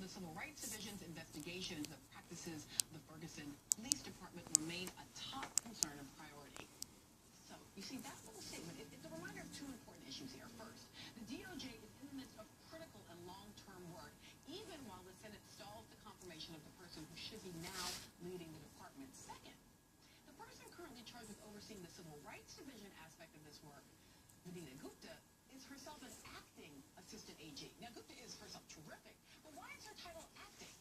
the Civil Rights Division's investigation into the practices of the Ferguson Police Department remain a top concern and priority. So, you see, that little statement, it's a reminder of two important issues here. First, the DOJ is in the midst of critical and long-term work, even while the Senate stalls the confirmation of the person who should be now leading the department. Second, the person currently charged with overseeing the Civil Rights Division aspect of this work, Vidya Gupta, is herself an acting assistant AG. Now, Gupta is herself terrific, but why is her title acting?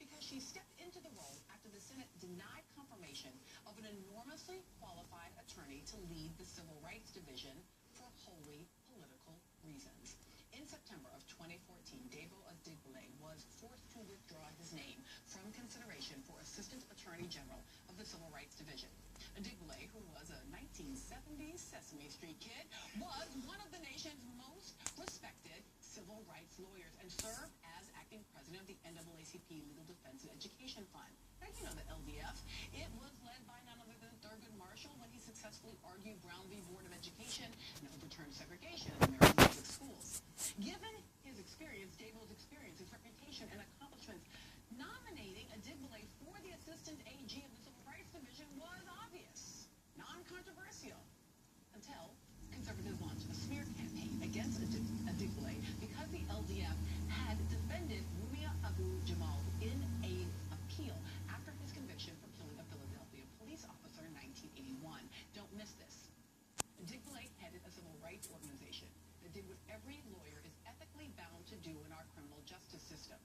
Because she stepped into the role after the Senate denied confirmation of an enormously qualified attorney to lead the Civil Rights Division for wholly political reasons. In September of 2014, Debo Adigbile was forced to withdraw his name from consideration for Assistant Attorney General of the Civil Rights Division. Adigbile, who was a 1970s Sesame Street kid, was one of the nation's most respected civil rights lawyers and served as acting president of the NAACP Legal Defense and Education Fund. Now, you know the LDF. It was led by none other than Thurgood Marshall when he successfully argued Brown v. Board of Education and overturned segregation in American public schools. Given his experience, Dabo's experience, his reputation, and accomplishments, nominating Adigbile for the Assistant AG of the Civil Rights Division was obvious, non-controversial, until conservatives launched a smear campaign against Adigbile because the LDF had defended Rumia Abu-Jamal in an appeal after his conviction for killing a Philadelphia police officer in 1981. Don't miss this. Adigbile headed a civil rights organization that did what every lawyer is ethically bound to do in our criminal justice system: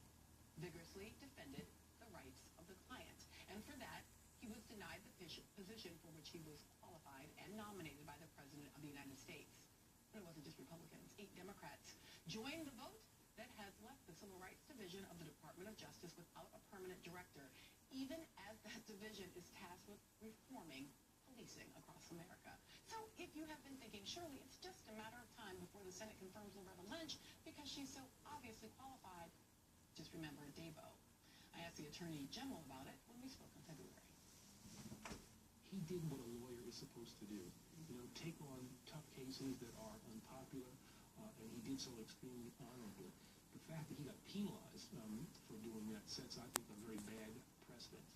vigorously defended the rights of the client. And for that, he was denied the position for which he was qualified and nominated by the President of the United States. And it wasn't just Republicans. 8 Democrats joined the vote that has left the Civil Rights Division of the Department of Justice without a permanent director, even as that division is tasked with reforming policing across America. So if you have been thinking, surely it's just a matter of time before the Senate confirms Loretta Lynch because she's so obviously qualified, just remember Dabo. I asked the Attorney General about it when we spoke in February. He did what a lawyer is supposed to do. You know, take on tough cases that are unpopular, and he did so extremely honorably. The fact that he got penalized for doing that sets, I think, a very bad precedent.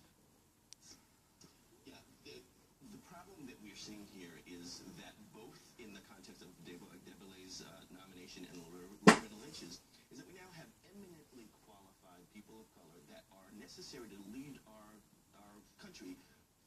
Yeah, the problem that we're seeing here is that both in the context of Adigbale's nomination and Loretta Lynch's, is that we now have eminently qualified people of color that are necessary to lead our country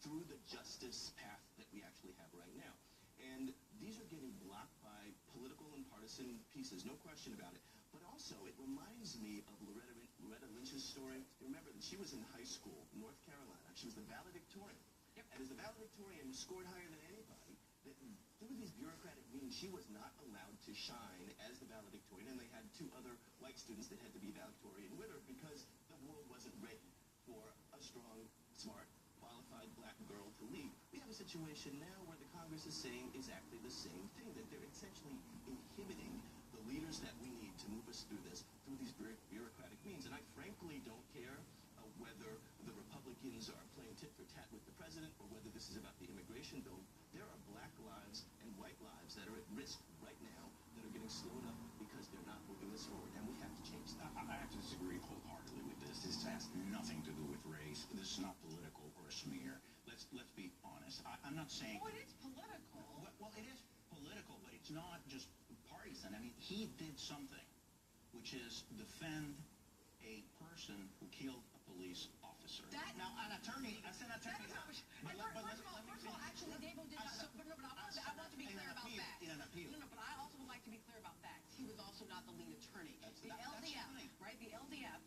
through the justice path that we actually have right now. And these are getting blocked by political and partisan pieces, no question about it. But also, it reminds me of Loretta Lynch's story. Remember that she was in high school, North Carolina. She was the valedictorian. Yep. And as the valedictorian, scored higher than anybody. That through these bureaucratic means, she was not allowed to shine as the valedictorian, and they had 2 other white students that had to be valedictorian with her because the world wasn't ready for a strong, smart, qualified black girl to lead. We have a situation now where the Congress is saying exactly the same thing, that they're essentially inhibiting the leaders that we need to move us through this, through these bureaucratic means. And I frankly don't care whether the Republicans are playing tit for tat with the president or whether this is about the immigration bill. There are black lives and white lives that are at risk right now that are getting slowed up because they're not moving this forward, and we have to change that. I have to disagree wholeheartedly with this. This has nothing to do with race. This is not political or a smear. Let's be honest. I'm not saying... Oh, it is political. Well, it is political, but it's not just partisan. I mean, he did something, which is defend a person who killed a police officer. Now, an attorney... I said attorney... First of all, actually, Dabo did not... But I want to be clear about that. In an appeal. No, but I also would like to be clear about that. He was also not the lead attorney. The LDF, right? The LDF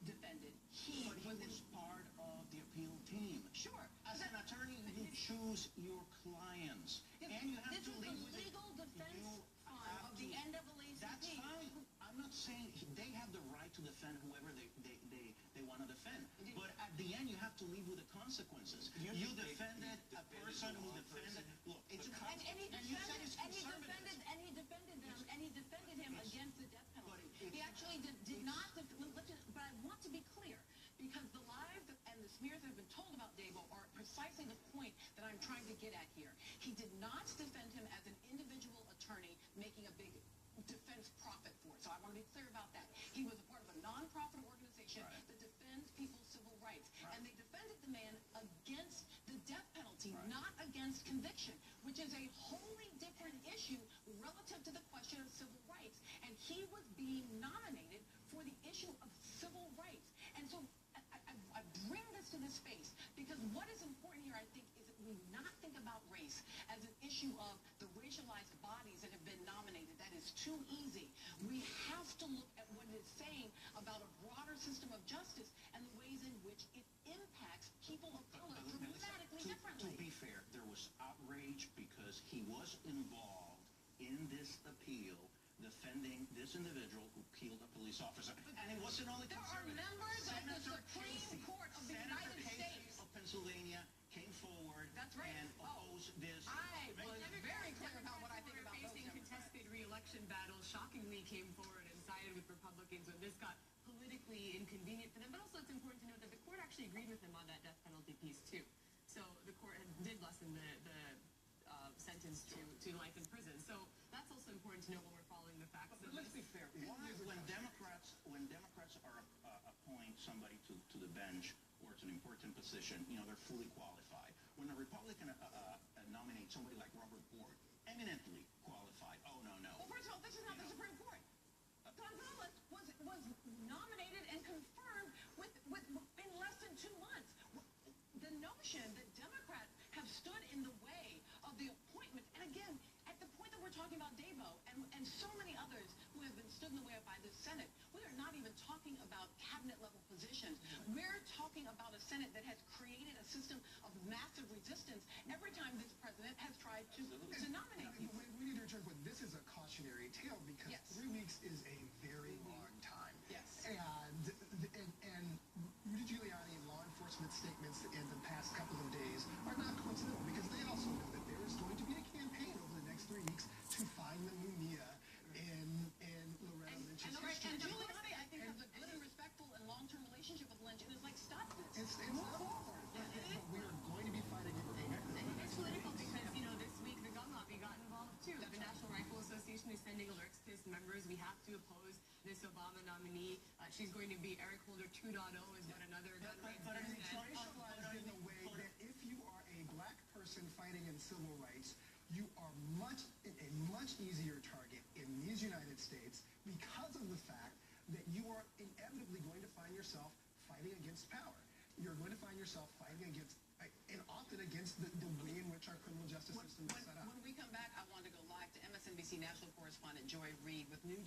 defended. He was part of the appeal team. Sure. As an attorney, you choose your clients. And you have to lead with the legal defense fund of the NAACP. That's fine. I'm not saying they have the right to defend whoever they want to defend. But at the end, you have to leave with the consequences. You defended a person who defended... Look, it's a consequence. And he defended him against the death penalty. He actually did not... But I want to be clear, because the lies and the smears that have been told about Dabo are precisely the point that I'm trying to get at here. He did not defend him as an individual attorney making a big defense profit for it. So I want to be clear about that. He was a part of a nonprofit organization organization Right. that defends people's civil rights. And they defended the man against the death penalty, not against conviction, which is a wholly different issue relative to the question of civil rights. And he was being nominated for the issue of civil rights. And so I bring this to this space because what is important here, I think, is that we not think about race as an issue of the racialized bodies that have been nominated. That is too easy. We have to look at what it is saying about a broader system of justice and the ways in which it impacts people of color dramatically differently. To be fair, there was outrage because he was involved in this appeal defending this individual who killed a police officer. And it wasn't only There are members of the Supreme Court of the United States of Pennsylvania came forward and opposed this. I was very clear about what I think about those facing contested re-election battles, shockingly came forward and sided with Republicans when this got politically inconvenient for them. But also it's important to note that the court actually agreed with him on that death penalty piece too. So the court did lessen the sentence to life in prison. So that's also important to know when we're following the facts. But let's be fair. When Democrats appoint somebody to the bench or to an important position, they're fully qualified. When a Republican nominates somebody like Robert Bork, eminently qualified. Oh, no. Well, first of all, this is not the Supreme Court. Gonzalez was nominated and confirmed in less than 2 months. The notion that Democrats have stood in the way of the appointment, and again, at the point that we're talking about Dabo and so many others who have been stood in the way by the Senate, we are not even talking about cabinet-level positions. We're talking about a Senate that has created a system of massive resistance every time this president has tried to nominate people. We need to return to this is a cautionary tale because 3 weeks is a very long time. Yes. And Rudy Giuliani law enforcement statements in the past couple of days are not coincidental because they also know that there is going to be a campaign over the next 3 weeks to find the Mumia in Loretta Lynch's history. And Giuliani, I think, has a good and respectful and long-term relationship with Lynch, and is like, stop this. It's not forward. But we are going to be fighting it. It's political because, this week the gun lobby got involved too. The National Rifle Association is sending alerts to its members. We have to oppose this Obama nominee. She's going to be Eric Holder 2.0 is what another gun rights But group it's said. neutralized in the way that if you are a black person fighting in civil rights, you are a much easier target in these United States because of the fact that you are inevitably going to find yourself fighting against power. You're going to find yourself fighting against, and often against the way in which our criminal justice system is set up. When we come back, I want to go live to MSNBC national correspondent Joy Reid with new